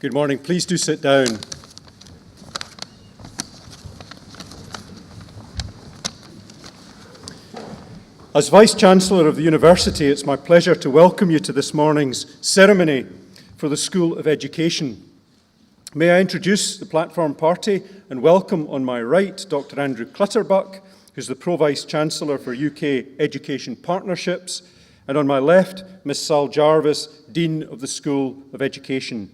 Good morning. Please do sit down. As Vice-Chancellor of the University, it's my pleasure to welcome you to this morning's ceremony for the School of Education. May I introduce the platform party and welcome on my right Dr. Andrew Clutterbuck, who's the Pro-Vice-Chancellor for UK Education Partnerships, and on my left, Miss Sal Jarvis, Dean of the School of Education.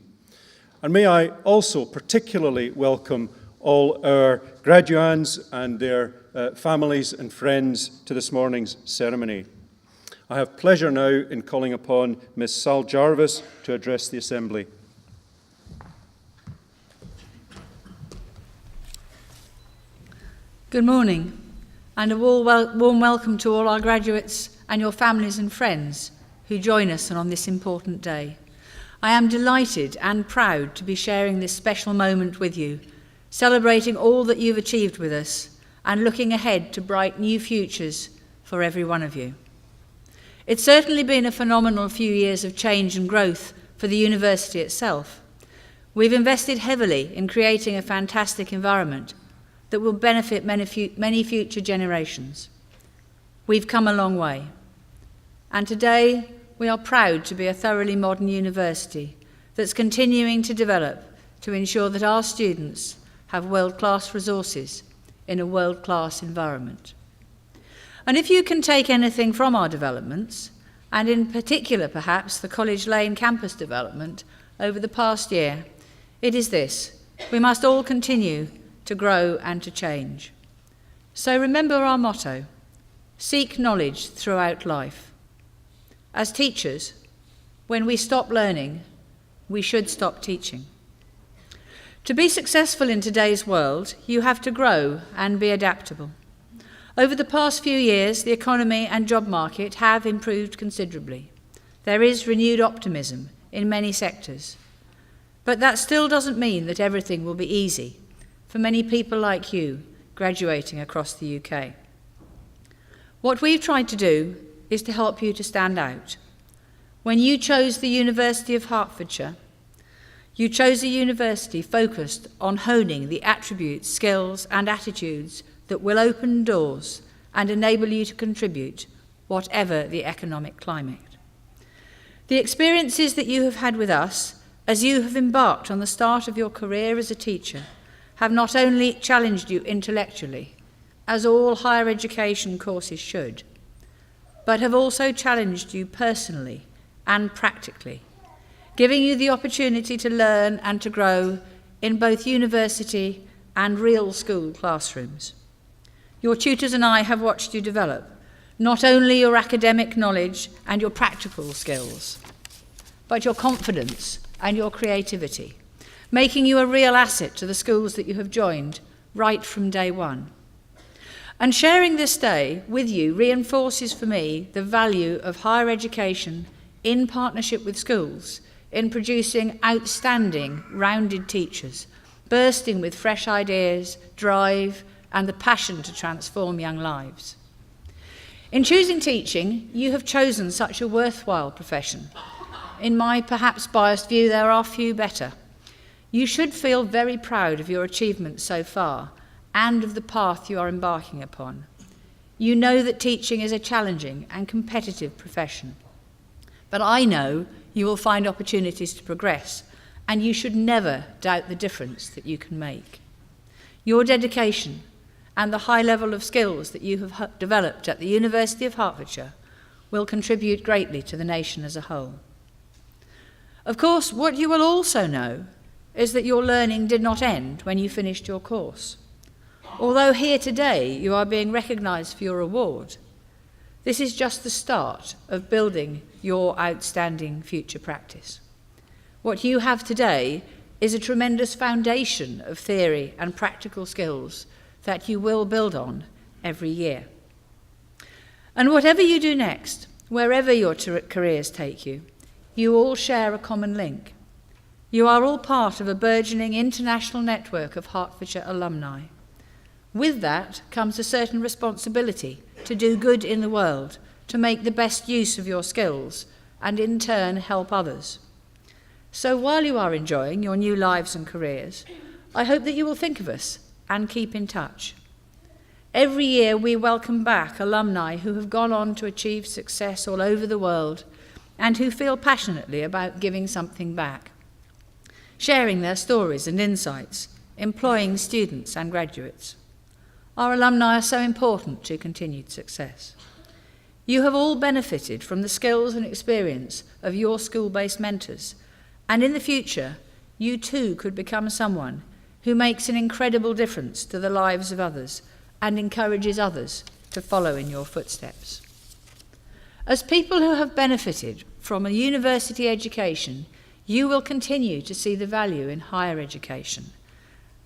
And may I also particularly welcome all our graduands and their families and friends to this morning's ceremony. I have pleasure now in calling upon Miss Sal Jarvis to address the Assembly. Good morning, and a warm welcome to all our graduates and your families and friends who join us on this important day. I am delighted and proud to be sharing this special moment with you, celebrating all that you've achieved with us and looking ahead to bright new futures for every one of you. It's certainly been a phenomenal few years of change and growth for the university itself. We've invested heavily in creating a fantastic environment that will benefit many future generations. We've come a long way, and today we are proud to be a thoroughly modern university that's continuing to develop to ensure that our students have world-class resources in a world-class environment. And if you can take anything from our developments, and in particular perhaps the College Lane campus development over the past year, it is this: we must all continue to grow and to change. So remember our motto: seek knowledge throughout life. As teachers, when we stop learning, we should stop teaching. To be successful in today's world, you have to grow and be adaptable. Over the past few years, the economy and job market have improved considerably. There is renewed optimism in many sectors. But that still doesn't mean that everything will be easy for many people like you graduating across the UK. What we've tried to do is to help you to stand out. When you chose the University of Hertfordshire, you chose a university focused on honing the attributes, skills and attitudes that will open doors and enable you to contribute, whatever the economic climate. The experiences that you have had with us as you have embarked on the start of your career as a teacher have not only challenged you intellectually, as all higher education courses should, but have also challenged you personally and practically, giving you the opportunity to learn and to grow in both university and real school classrooms. Your tutors and I have watched you develop not only your academic knowledge and your practical skills, but your confidence and your creativity, making you a real asset to the schools that you have joined right from day one. And sharing this day with you reinforces for me the value of higher education in partnership with schools in producing outstanding, rounded teachers, bursting with fresh ideas, drive, and the passion to transform young lives. In choosing teaching, you have chosen such a worthwhile profession. In my perhaps biased view, there are few better. You should feel very proud of your achievements so far and of the path you are embarking upon. You know that teaching is a challenging and competitive profession. But I know you will find opportunities to progress, and you should never doubt the difference that you can make. Your dedication and the high level of skills that you have developed at the University of Hertfordshire will contribute greatly to the nation as a whole. Of course, what you will also know is that your learning did not end when you finished your course. Although here today you are being recognised for your award, this is just the start of building your outstanding future practice. What you have today is a tremendous foundation of theory and practical skills that you will build on every year. And whatever you do next, wherever your careers take you, you all share a common link. You are all part of a burgeoning international network of Hertfordshire alumni. With that comes a certain responsibility to do good in the world, to make the best use of your skills, and in turn help others. So while you are enjoying your new lives and careers, I hope that you will think of us and keep in touch. Every year we welcome back alumni who have gone on to achieve success all over the world and who feel passionately about giving something back, sharing their stories and insights, employing students and graduates. Our alumni are so important to continued success. You have all benefited from the skills and experience of your school-based mentors, and in the future, you too could become someone who makes an incredible difference to the lives of others and encourages others to follow in your footsteps. As people who have benefited from a university education, you will continue to see the value in higher education.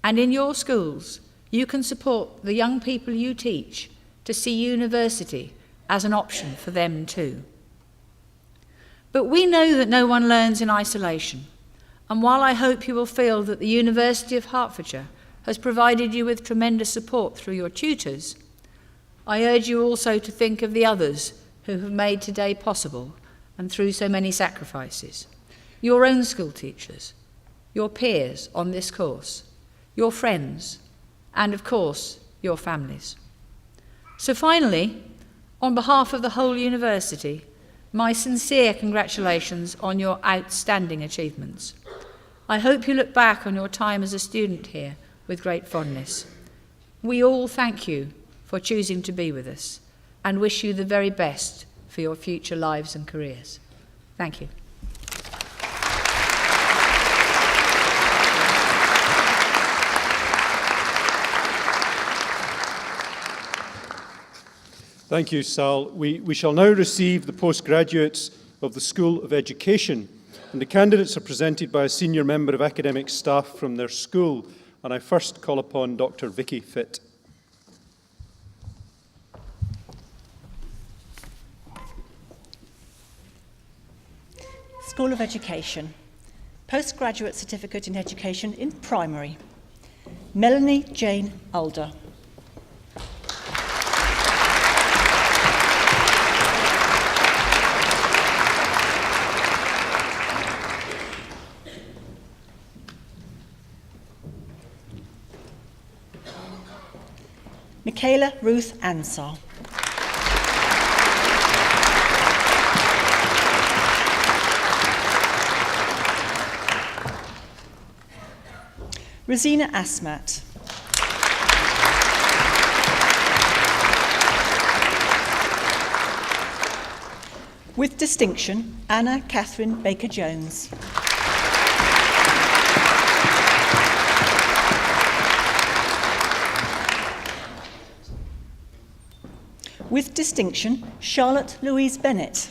And in your schools, you can support the young people you teach to see university as an option for them too. But we know that no one learns in isolation, and while I hope you will feel that the University of Hertfordshire has provided you with tremendous support through your tutors, I urge you also to think of the others who have made today possible and through so many sacrifices. Your own school teachers, your peers on this course, your friends, and of course, your families. So finally, on behalf of the whole university, my sincere congratulations on your outstanding achievements. I hope you look back on your time as a student here with great fondness. We all thank you for choosing to be with us and wish you the very best for your future lives and careers. Thank you. Thank you, Sal. We shall now receive the postgraduates of the School of Education, and the candidates are presented by a senior member of academic staff from their school. And I first call upon Dr. Vicky Fitt. School of Education, Postgraduate Certificate in Education in Primary, Melanie Jane Alder. Michaela Ruth Ansar. Rosina Asmat. With distinction, Anna Catherine Baker-Jones. With distinction, Charlotte Louise Bennett.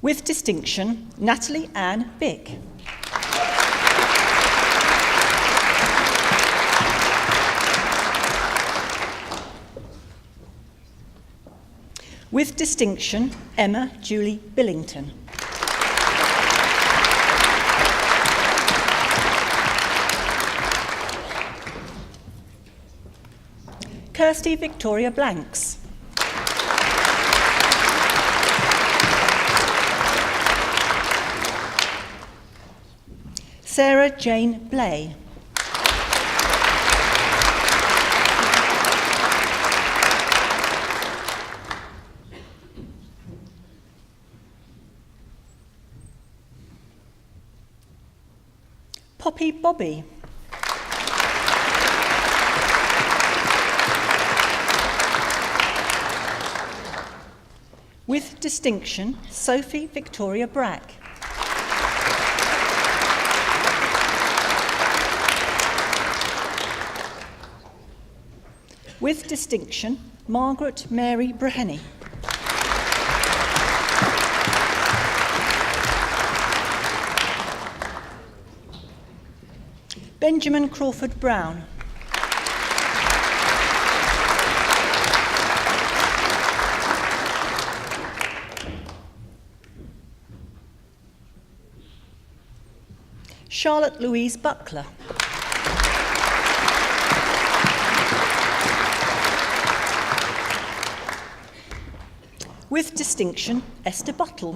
With distinction, Natalie Ann Bick. With distinction, Emma Julie Billington. Kirsty Victoria Blanks. Sarah Jane Blay. Poppy Bobby. With distinction, Sophie Victoria Brack. With distinction, Margaret Mary Breheny. Benjamin Crawford Brown. Charlotte Louise Buckler. With distinction, Esther Buttle.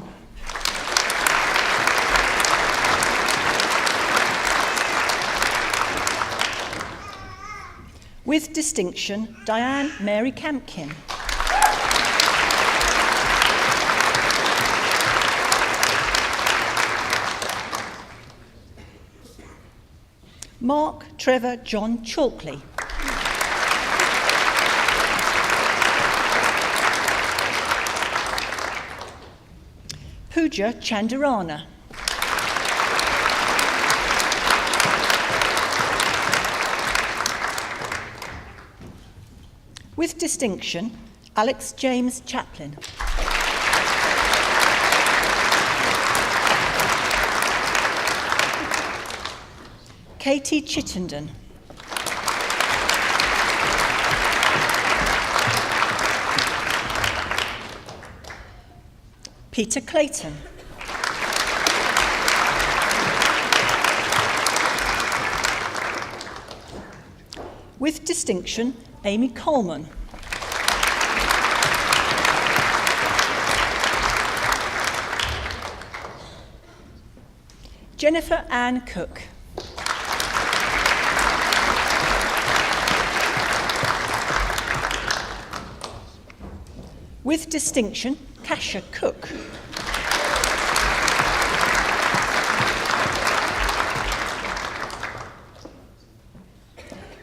With distinction, Diane Mary Campkin. Mark Trevor John Chalkley. Pooja Chandarana. With distinction, Alex James Chaplin. Katie Chittenden. Peter Clayton. With distinction, Amy Coleman. Jennifer Ann Cook. With distinction, Kasia Cook.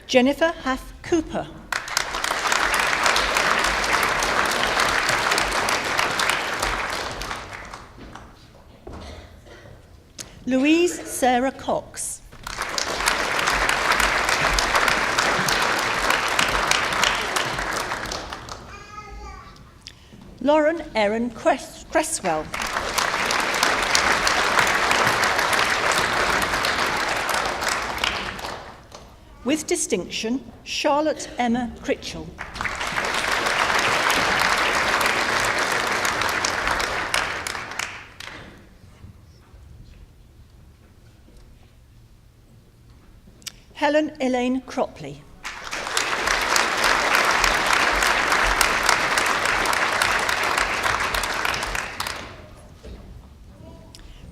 Jennifer Hath Cooper. Louise Sarah Cox. Lauren Erin Cresswell. With distinction, Charlotte Emma Critchell. Helen Elaine Cropley.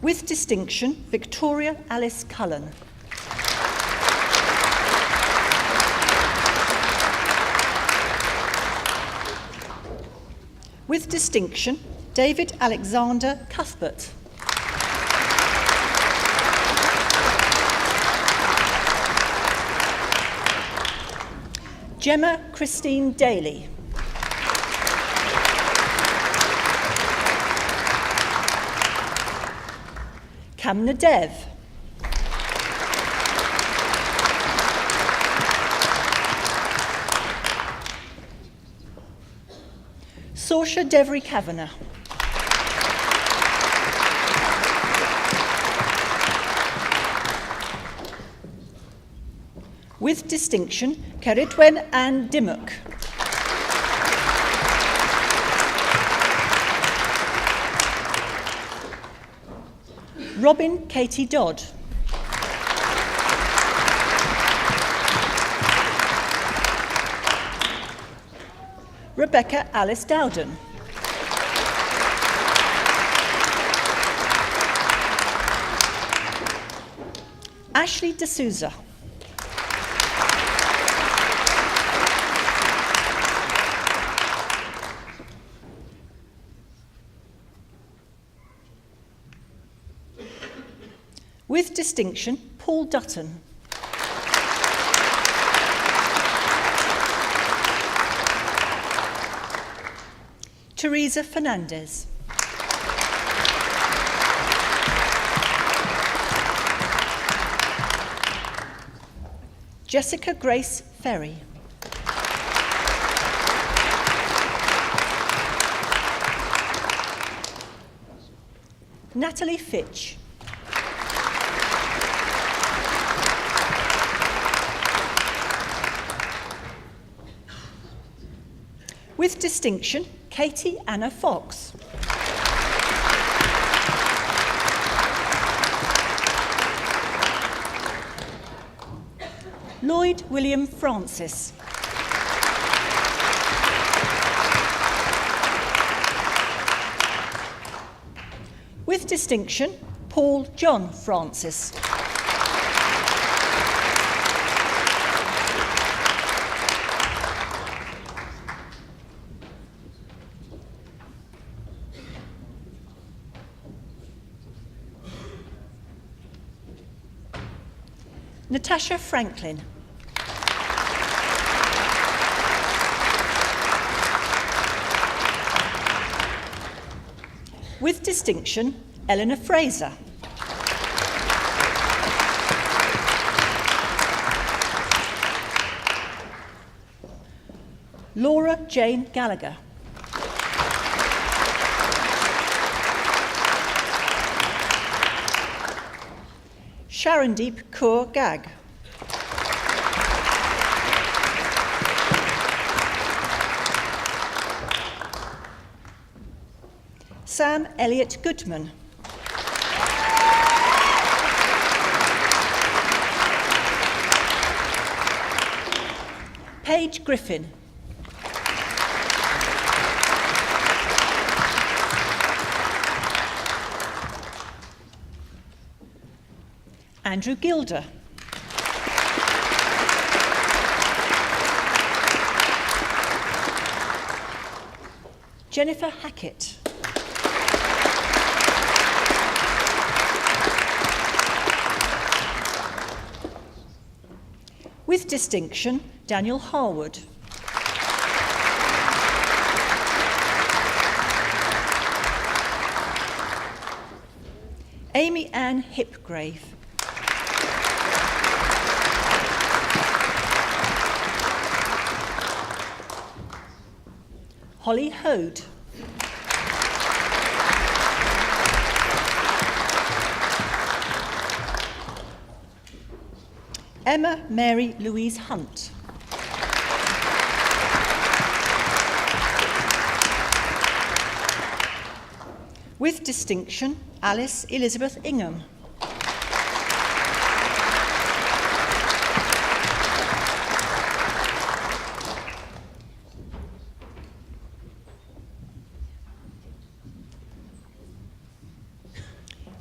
With distinction, Victoria Alice Cullen. With distinction, David Alexander Cuthbert. Gemma Christine Daly. Kamna Dev. Saoirse Devry Kavanagh. With distinction, Ceridwen Ann Dimmock. Robin Katie Dodd. Rebecca Alice Dowden. Ashley D'Souza. With distinction, Paul Dutton. Teresa Fernandez. Jessica Grace Ferry. Natalie Fitch. With distinction, Katie Anna Fox. Lloyd William Francis. With distinction, Paul John Francis. Natasha Franklin. With distinction, Eleanor Fraser. Laura Jane Gallagher. Sharondeep Kaur Gag. Sam Elliott Goodman. Paige Griffin. Andrew Gilder. Jennifer Hackett. With distinction, Daniel Harwood. Amy Ann Hipgrave. Holly Hode. Emma Mary Louise Hunt. With distinction, Alice Elizabeth Ingham.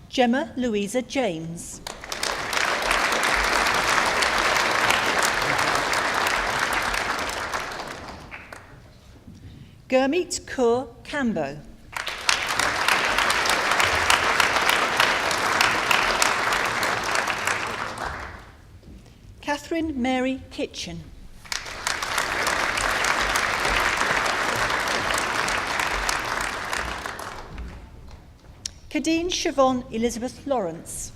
Gemma Louisa James. Gurmeet Kaur Cambo. Catherine Mary Kitchen. Kadeen Siobhan Elizabeth Lawrence.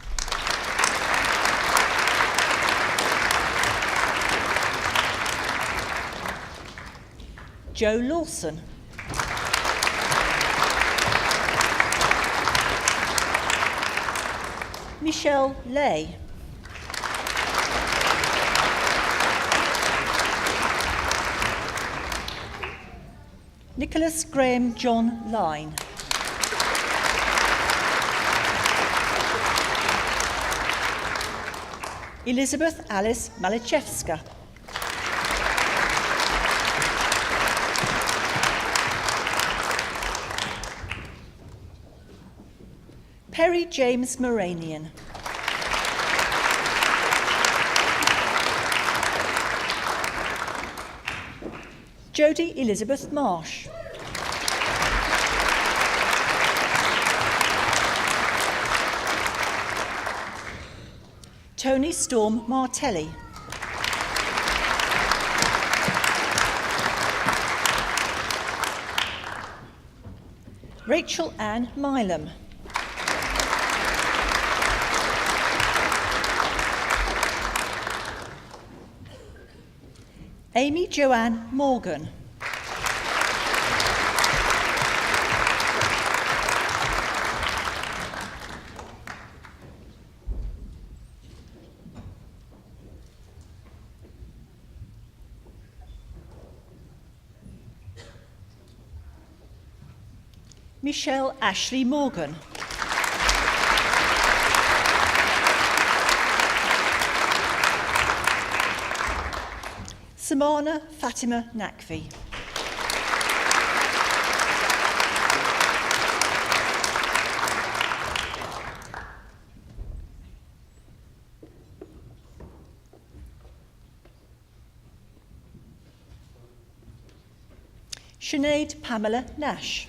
Joe Lawson. Michelle Lay. Nicholas Graham John Line. Elizabeth Alice Malichewska. Perry James Moranian. Jodie Elizabeth Marsh. Tony Storm Martelli. Rachel Ann Milam. Amy Joanne Morgan. Michelle Ashley Morgan. Samana Fatima Nakvi. Sinead Pamela Nash.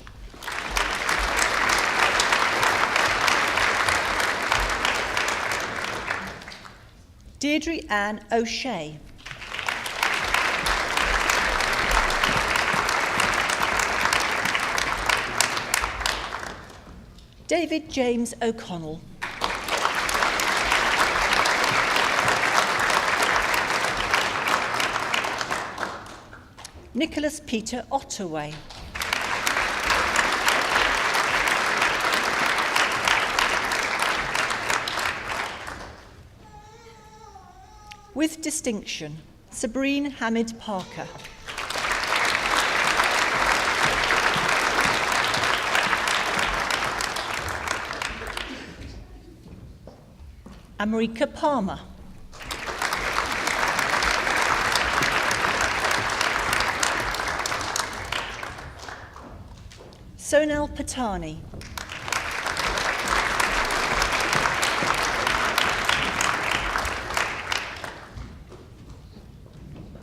Deirdre Ann O'Shea. David James O'Connell. Nicholas Peter Ottaway. With distinction, Sabrine Hamid Parker. America Palmer. Sonal Patani.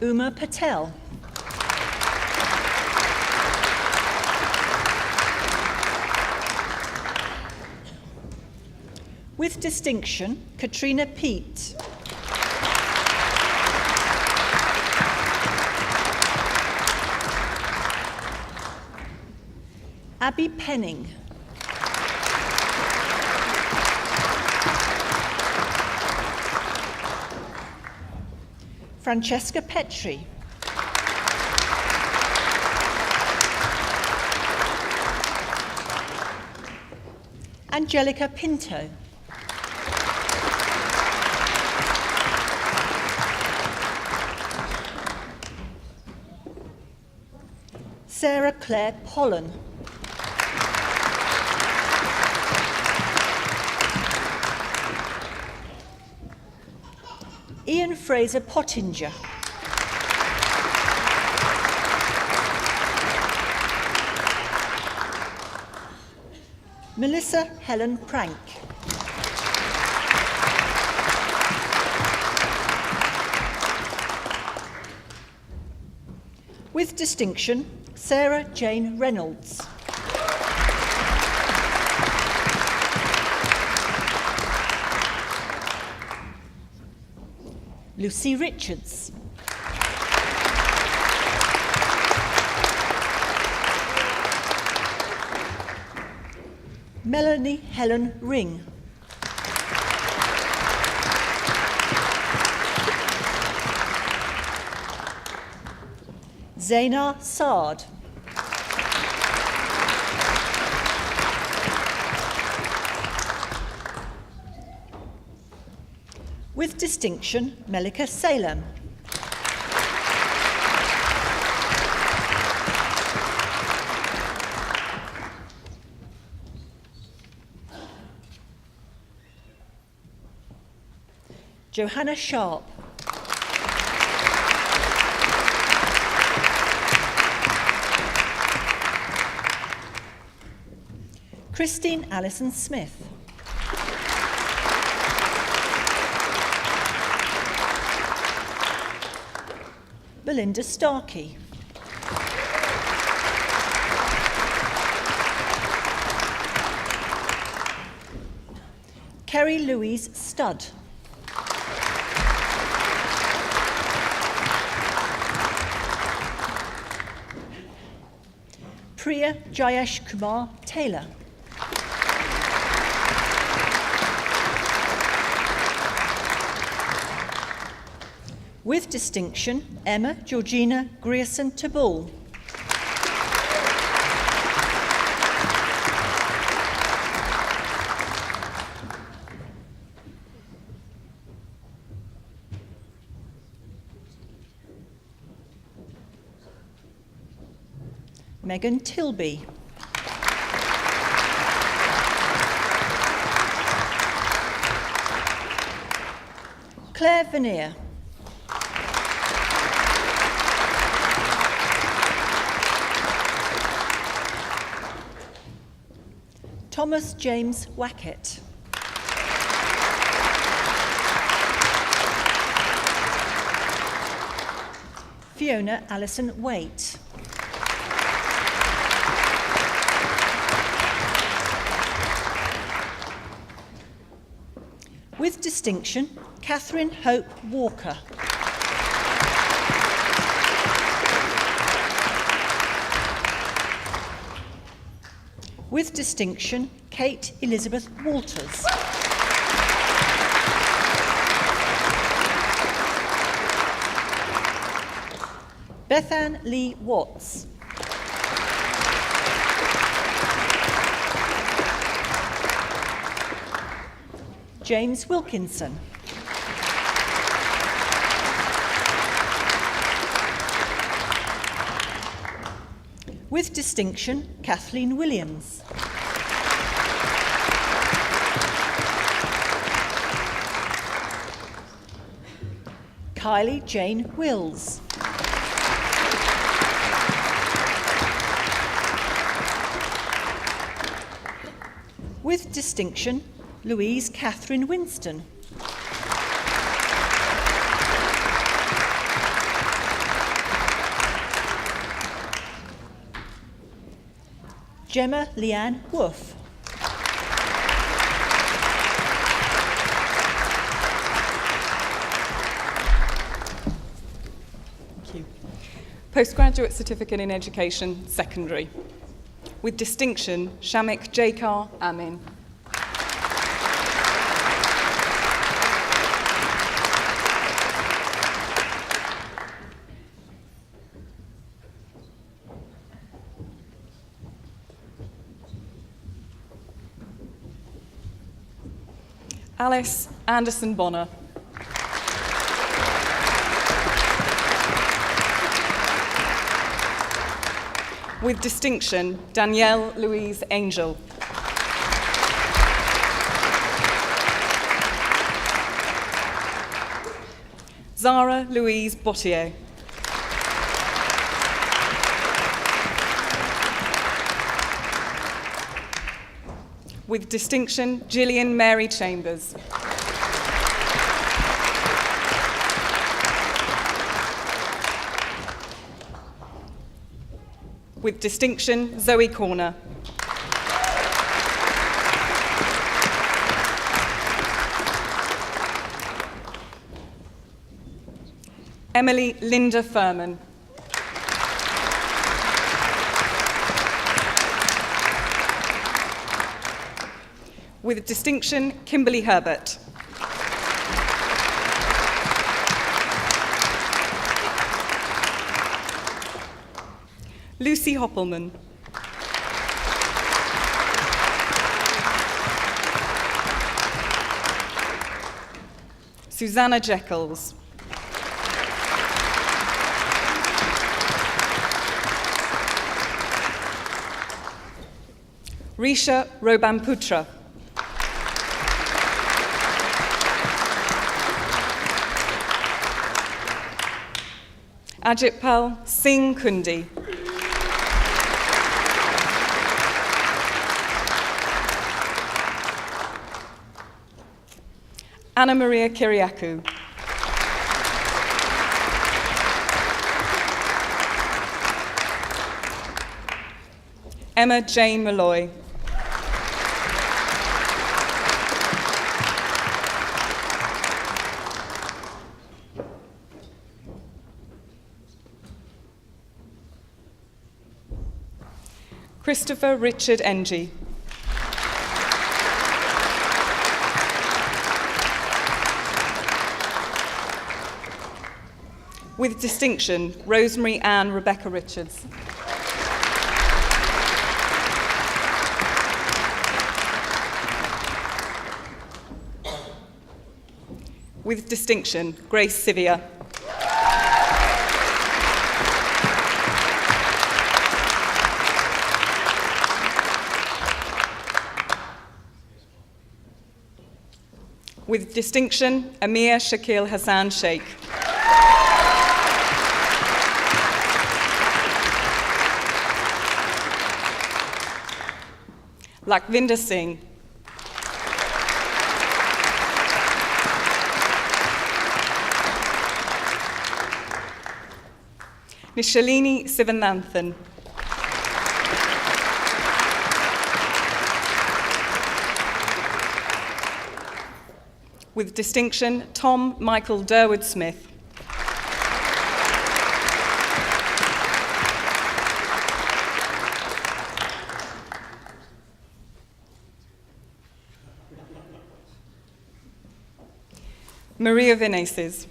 Uma Patel. With distinction, Katrina Peat. Abby Penning. Francesca Petri. Angelica Pinto. Sarah Claire Pollen. Ian Fraser Pottinger. Melissa Helen Prank. With distinction, Sarah Jane Reynolds. Lucy Richards. Melanie Helen Ring. Zainar Saad. With distinction, Melika Salem. Johanna Sharp. Christine Allison Smith. Belinda Starkey. Kerry Louise Studd. Priya Jayesh Kumar Taylor. With distinction, Emma Georgina Grierson Tabul. Megan Tilby. Claire Veneer. Thomas James Wackett. Fiona Alison Waite. With distinction, Catherine Hope Walker. With distinction, Kate Elizabeth Walters. Bethann Lee Watts. James Wilkinson. With distinction, Kathleen Williams. Kylie Jane Wills. With distinction, Louise Catherine Winston. Gemma Leanne Wolf. Thank you. Postgraduate Certificate in Education, Secondary. With distinction, Shamik Jakar Amin. Alice Anderson Bonner. With distinction, Danielle Louise Angel. Zara Louise Bottier. With distinction, Gillian Mary Chambers. With distinction, Zoe Corner. Emily Linda Furman. With distinction, Kimberly Herbert. Lucy Hoppelman. Susanna Jekyls. Risha Robamputra. Ajitpal Singh Kundi. Anna Maria Kiriakou. Emma Jane Malloy. Christopher Richard Ng. With distinction, Rosemary Ann Rebecca Richards. With distinction, Grace Sivia. With distinction, Amir Shakil Hassan Sheikh. Lakvinder Singh. Nishalini Sivananthan. With distinction, Tom Michael Durwood-Smith. Maria Vineses.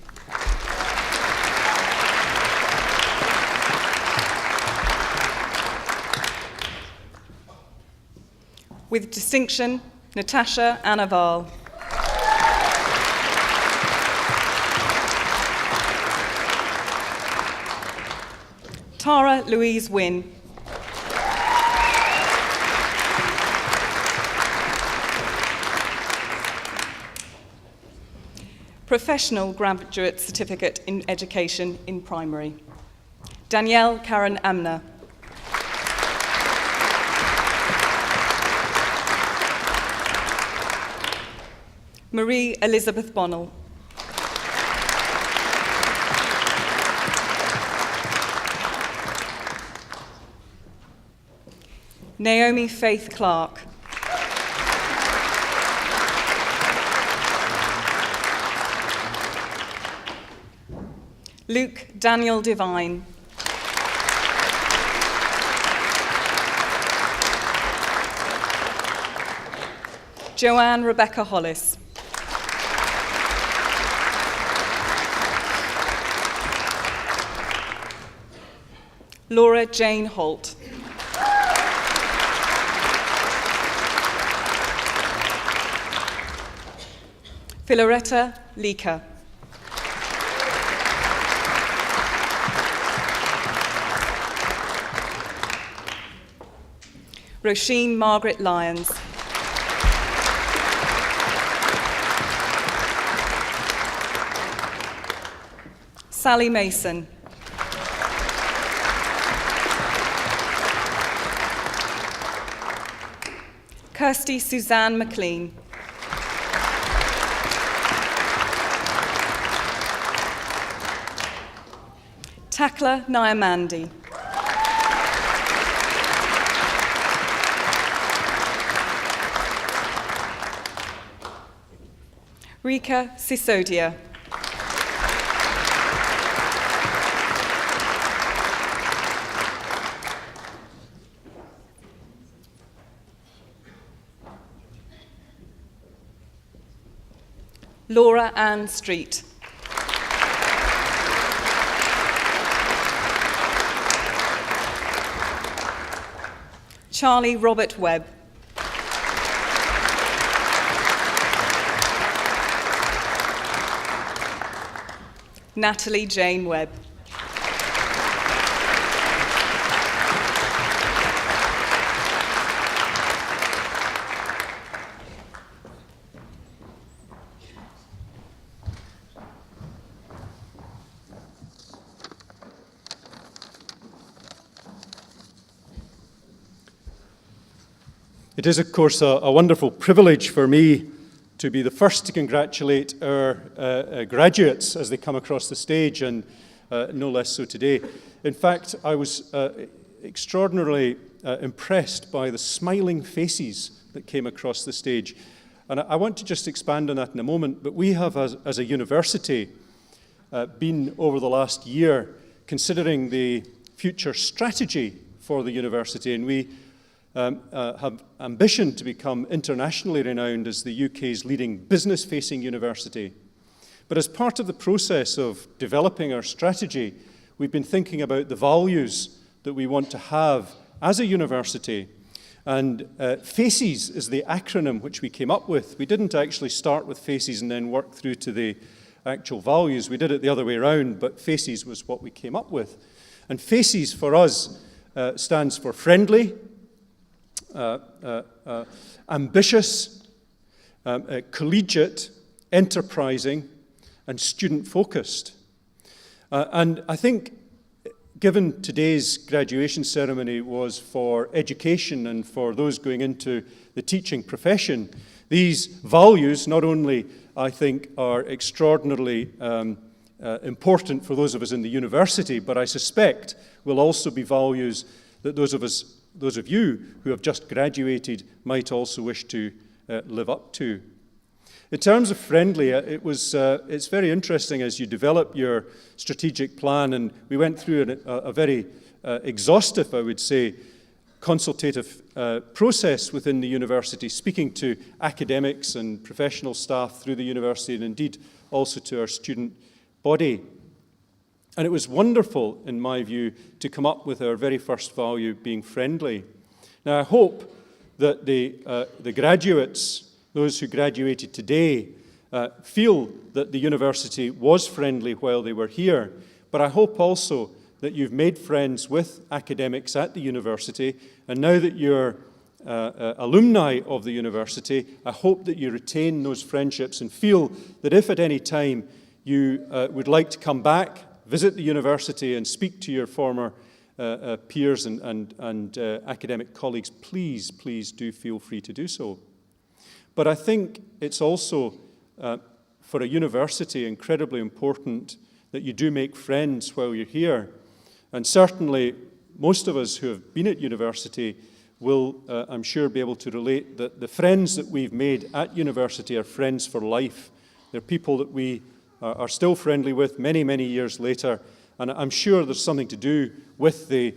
With distinction, Natasha Anaval. Tara Louise Wynne. Professional Graduate Certificate in Education in Primary. Danielle Karen Amner. Marie Elizabeth Bonnell. Naomi Faith Clark. Luke Daniel Devine. Joanne Rebecca Hollis. Laura Jane Holt. Philoretta Leaker. Roisin Margaret Lyons. Sally Mason. Kirsty Suzanne McLean. Takla Nyamandi. Rika Sisodia. Laura Ann Street. Charlie Robert Webb. Natalie Jane Webb. It is, of course, a wonderful privilege for me to be the first to congratulate our graduates as they come across the stage, and no less so today. In fact, I was extraordinarily impressed by the smiling faces that came across the stage. And I want to just expand on that in a moment, but we have, as a university, been over the last year considering the future strategy for the university, and we have ambition to become internationally renowned as the UK's leading business-facing university. But as part of the process of developing our strategy, we've been thinking about the values that we want to have as a university. And FACES is the acronym which we came up with. We didn't actually start with FACES and then work through to the actual values. We did it the other way around, but FACES was what we came up with. And FACES for us stands for friendly, ambitious, collegiate, enterprising, and student-focused. And I think, given today's graduation ceremony was for education and for those going into the teaching profession, these values not only, I think, are extraordinarily important for those of us in the university, but I suspect will also be values that those of you who have just graduated might also wish to live up to. In terms of friendly, it's very interesting as you develop your strategic plan, and we went through a very exhaustive, I would say, consultative process within the university, speaking to academics and professional staff through the university, and indeed also to our student body. And it was wonderful, in my view, to come up with our very first value, being friendly. Now, I hope that the graduates, those who graduated today, feel that the university was friendly while they were here, but I hope also that you've made friends with academics at the university, and now that you're alumni of the university, I hope that you retain those friendships and feel that if at any time you would like to come back, visit the university and speak to your former peers and academic colleagues, please do feel free to do so. But I think it's also, for a university, incredibly important that you do make friends while you're here. And certainly, most of us who have been at university will, I'm sure, be able to relate that the friends that we've made at university are friends for life. They're people that we are still friendly with many, many years later. And I'm sure there's something to do with the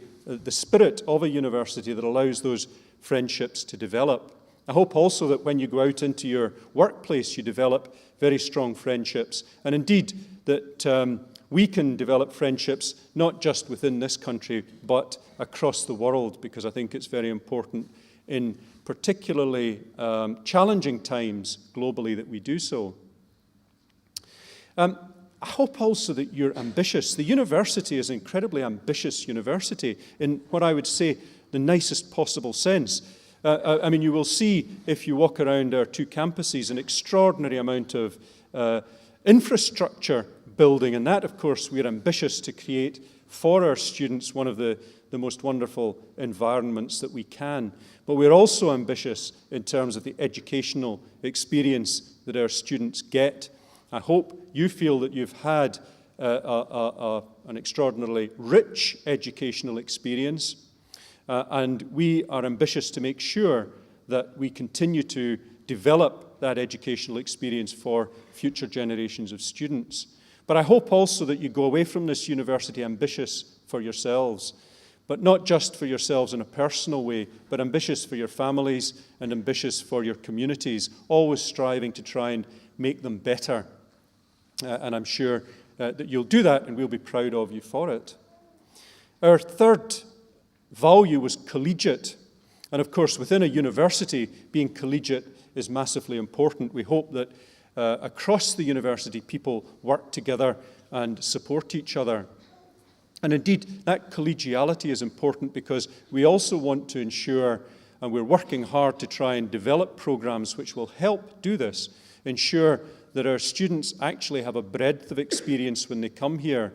spirit of a university that allows those friendships to develop. I hope also that when you go out into your workplace, you develop very strong friendships. And indeed, that we can develop friendships not just within this country, but across the world, because I think it's very important in particularly challenging times globally that we do so. I hope also that you're ambitious. The university is an incredibly ambitious university in what I would say the nicest possible sense. I mean, you will see, if you walk around our two campuses, an extraordinary amount of infrastructure building, and that, of course, we're ambitious to create for our students one of the most wonderful environments that we can. But we're also ambitious in terms of the educational experience that our students get. I hope you feel that you've had an extraordinarily rich educational experience. And we are ambitious to make sure that we continue to develop that educational experience for future generations of students. But I hope also that you go away from this university ambitious for yourselves, but not just for yourselves in a personal way, but ambitious for your families and ambitious for your communities, always striving to try and make them better. And I'm sure that you'll do that, and we'll be proud of you for it. Our third value was collegiate. And of course, within a university, being collegiate is massively important. We hope that across the university, people work together and support each other. And indeed, that collegiality is important because we also want to ensure, and we're working hard to try and develop programs which will help do this, ensure that our students actually have a breadth of experience when they come here.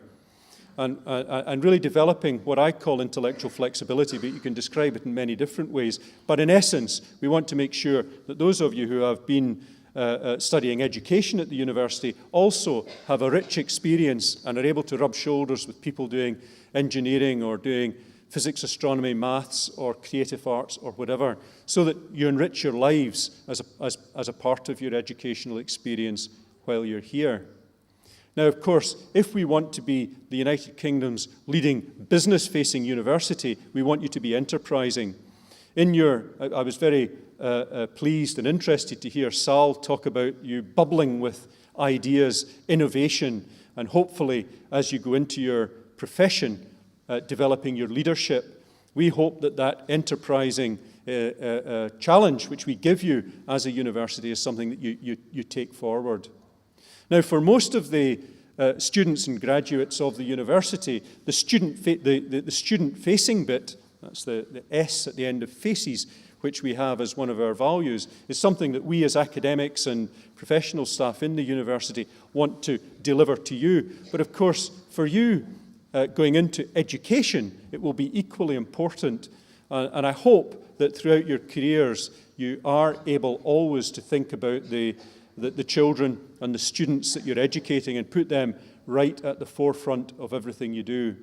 And really developing what I call intellectual flexibility, but you can describe it in many different ways. But in essence, we want to make sure that those of you who have been studying education at the university also have a rich experience and are able to rub shoulders with people doing engineering or doing physics, astronomy, maths, or creative arts, or whatever, so that you enrich your lives as a part of your educational experience while you're here. Now, of course, if we want to be the United Kingdom's leading business-facing university, we want you to be enterprising. I was very pleased and interested to hear Sal talk about you bubbling with ideas, innovation, and hopefully, as you go into your profession, developing your leadership. We hope that that enterprising challenge which we give you as a university is something that you take forward. Now, for most of the students and graduates of the university, the student-facing bit, that's the S at the end of faces, which we have as one of our values, is something that we as academics and professional staff in the university want to deliver to you. But of course, for you going into education, it will be equally important. And I hope that throughout your careers, you are able always to think about the children and the students that you're educating and put them right at the forefront of everything you do.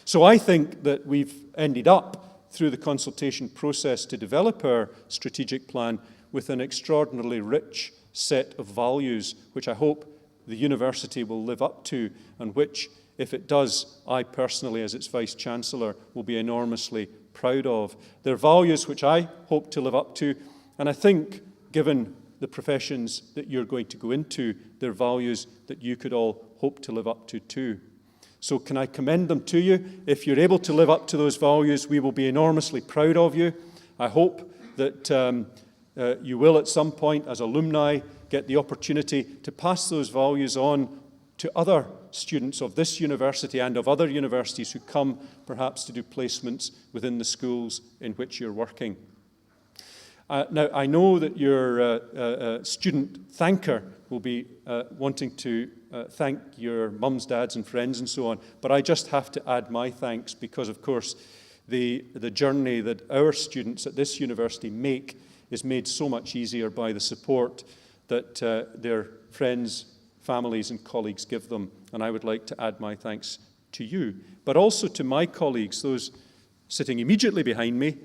So I think that we've ended up, through the consultation process to develop our strategic plan, with an extraordinarily rich set of values, which I hope the university will live up to, and which, if it does, I personally, as its Vice-Chancellor, will be enormously proud of. They're values which I hope to live up to, and I think, given the professions that you're going to go into, they're values that you could all hope to live up to too. So can I commend them to you? If you're able to live up to those values, we will be enormously proud of you. I hope that you will at some point, as alumni, get the opportunity to pass those values on to other students of this university and of other universities who come perhaps to do placements within the schools in which you're working. Now, I know that your student thanker will be wanting to thank your mums, dads and friends and so on, but I just have to add my thanks because, of course, the journey that our students at this university make is made so much easier by the support that their friends, families and colleagues give them, and I would like to add my thanks to you, but also to my colleagues, those sitting immediately behind me,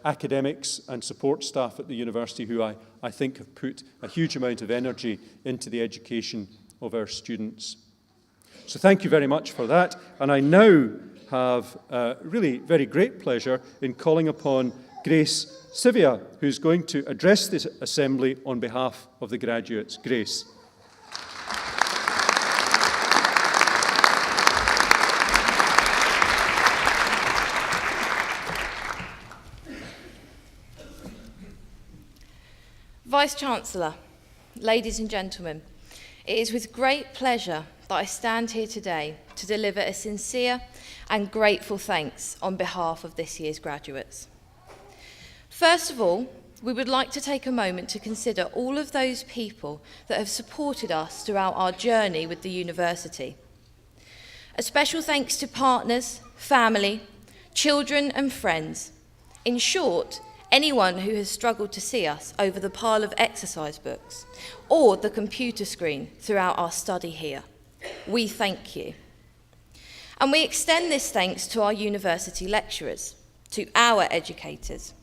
academics and support staff at the university who I think have put a huge amount of energy into the education of our students. So thank you very much for that, and I now have really very great pleasure in calling upon Grace Sivia, who's going to address this assembly on behalf of the graduates. Grace. Vice-Chancellor, ladies and gentlemen, it is with great pleasure that I stand here today to deliver a sincere and grateful thanks on behalf of this year's graduates. First of all, we would like to take a moment to consider all of those people that have supported us throughout our journey with the university. A special thanks to partners, family, children and friends. In short, anyone who has struggled to see us over the pile of exercise books or the computer screen throughout our study here. We thank you. And we extend this thanks to our university lecturers, to our educators.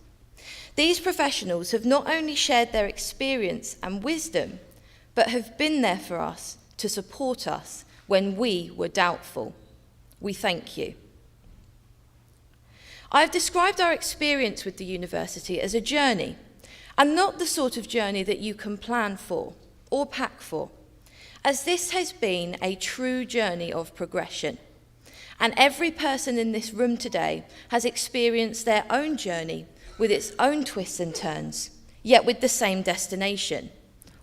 These professionals have not only shared their experience and wisdom, but have been there for us to support us when we were doubtful. We thank you. I have described our experience with the university as a journey, and not the sort of journey that you can plan for or pack for, as this has been a true journey of progression. And every person in this room today has experienced their own journey with its own twists and turns, yet with the same destination,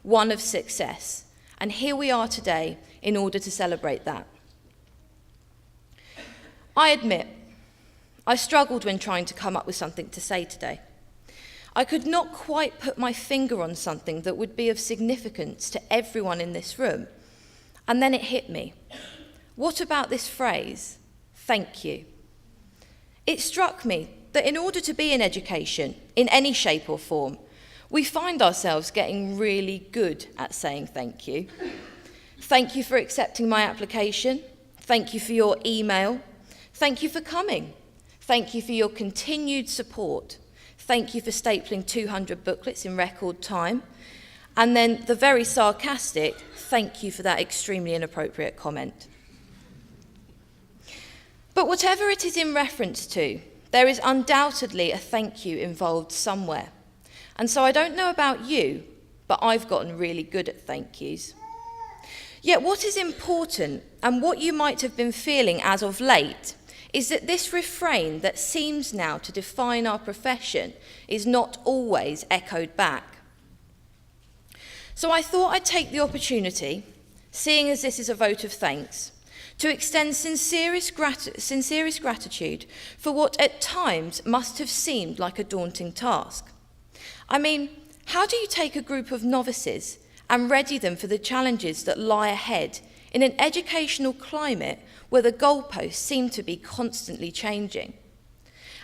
one of success. And here we are today in order to celebrate that. I admit, I struggled when trying to come up with something to say today. I could not quite put my finger on something that would be of significance to everyone in this room. And then it hit me. What about this phrase, thank you? It struck me that in order to be in education, in any shape or form, we find ourselves getting really good at saying thank you. Thank you for accepting my application. Thank you for your email. Thank you for coming. Thank you for your continued support. Thank you for stapling 200 booklets in record time. And then the very sarcastic, thank you for that extremely inappropriate comment. But whatever it is in reference to, there is undoubtedly a thank you involved somewhere. And so I don't know about you, but I've gotten really good at thank yous. Yet what is important, and what you might have been feeling as of late, is that this refrain that seems now to define our profession is not always echoed back. So I thought I'd take the opportunity, seeing as this is a vote of thanks, to extend sincerest gratitude for what at times must have seemed like a daunting task. I mean, how do you take a group of novices and ready them for the challenges that lie ahead in an educational climate where the goalposts seem to be constantly changing?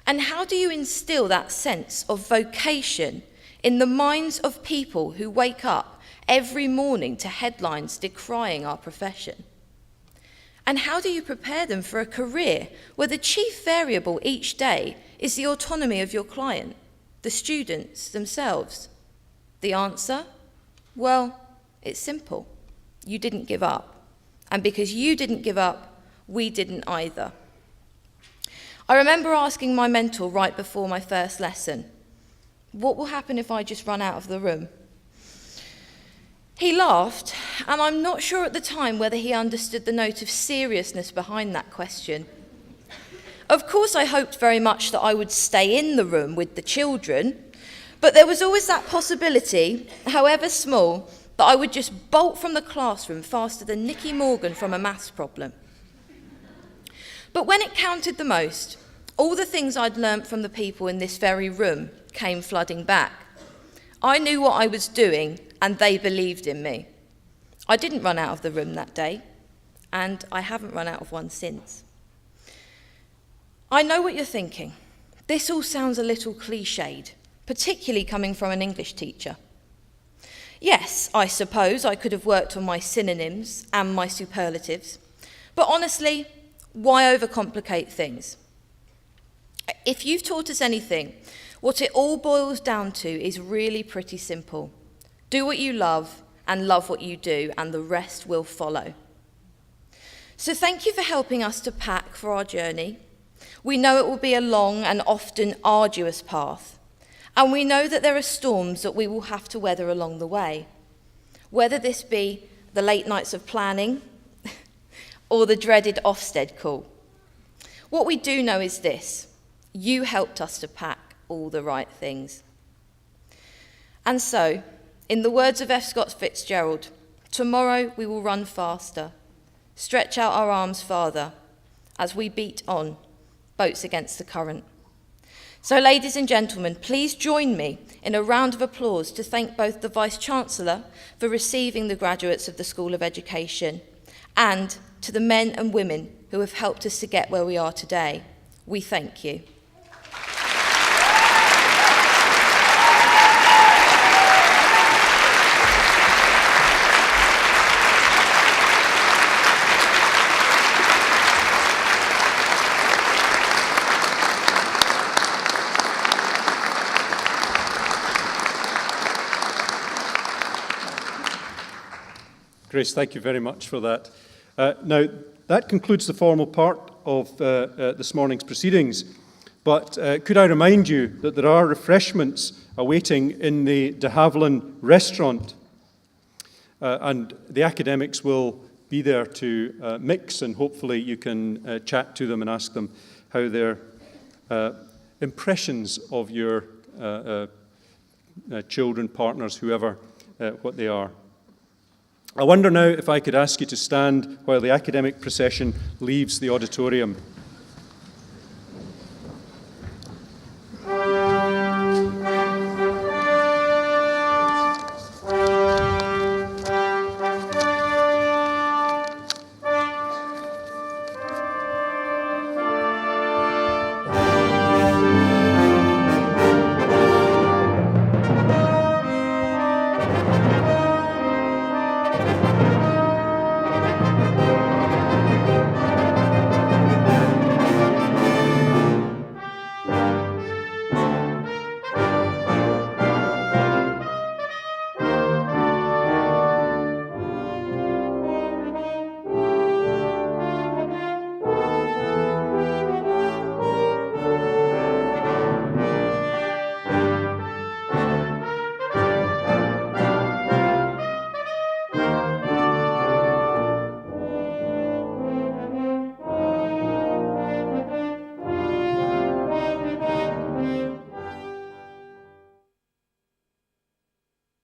And how do you instill that sense of vocation in the minds of people who wake up every morning to headlines decrying our profession? And how do you prepare them for a career where the chief variable each day is the autonomy of your client, the students themselves? The answer? Well, it's simple. You didn't give up. And because you didn't give up, we didn't either. I remember asking my mentor right before my first lesson, what will happen if I just run out of the room? He laughed, and I'm not sure at the time whether he understood the note of seriousness behind that question. Of course, I hoped very much that I would stay in the room with the children, but there was always that possibility, however small, that I would just bolt from the classroom faster than Nicky Morgan from a maths problem. But when it counted the most, all the things I'd learnt from the people in this very room came flooding back. I knew what I was doing, and they believed in me. I didn't run out of the room that day, and I haven't run out of one since. I know what you're thinking. This all sounds a little cliched, particularly coming from an English teacher. Yes, I suppose I could have worked on my synonyms and my superlatives, but honestly, why overcomplicate things? If you've taught us anything, what it all boils down to is really pretty simple. Do what you love and love what you do, and the rest will follow. So thank you for helping us to pack for our journey. We know it will be a long and often arduous path, and we know that there are storms that we will have to weather along the way, whether this be the late nights of planning or the dreaded Ofsted call. What we do know is this: you helped us to pack all the right things. And so, in the words of F. Scott Fitzgerald, tomorrow we will run faster, stretch out our arms farther, as we beat on, boats against the current. So, ladies and gentlemen, please join me in a round of applause to thank both the Vice-Chancellor for receiving the graduates of the School of Education and to the men and women who have helped us to get where we are today. We thank you. Grace, thank you very much for that. Now, that concludes the formal part of this morning's proceedings. But could I remind you that there are refreshments awaiting in the de Havilland restaurant, and the academics will be there to mix, and hopefully you can chat to them and ask them how their impressions of your children, partners, whoever, what they are. I wonder now if I could ask you to stand while the academic procession leaves the auditorium.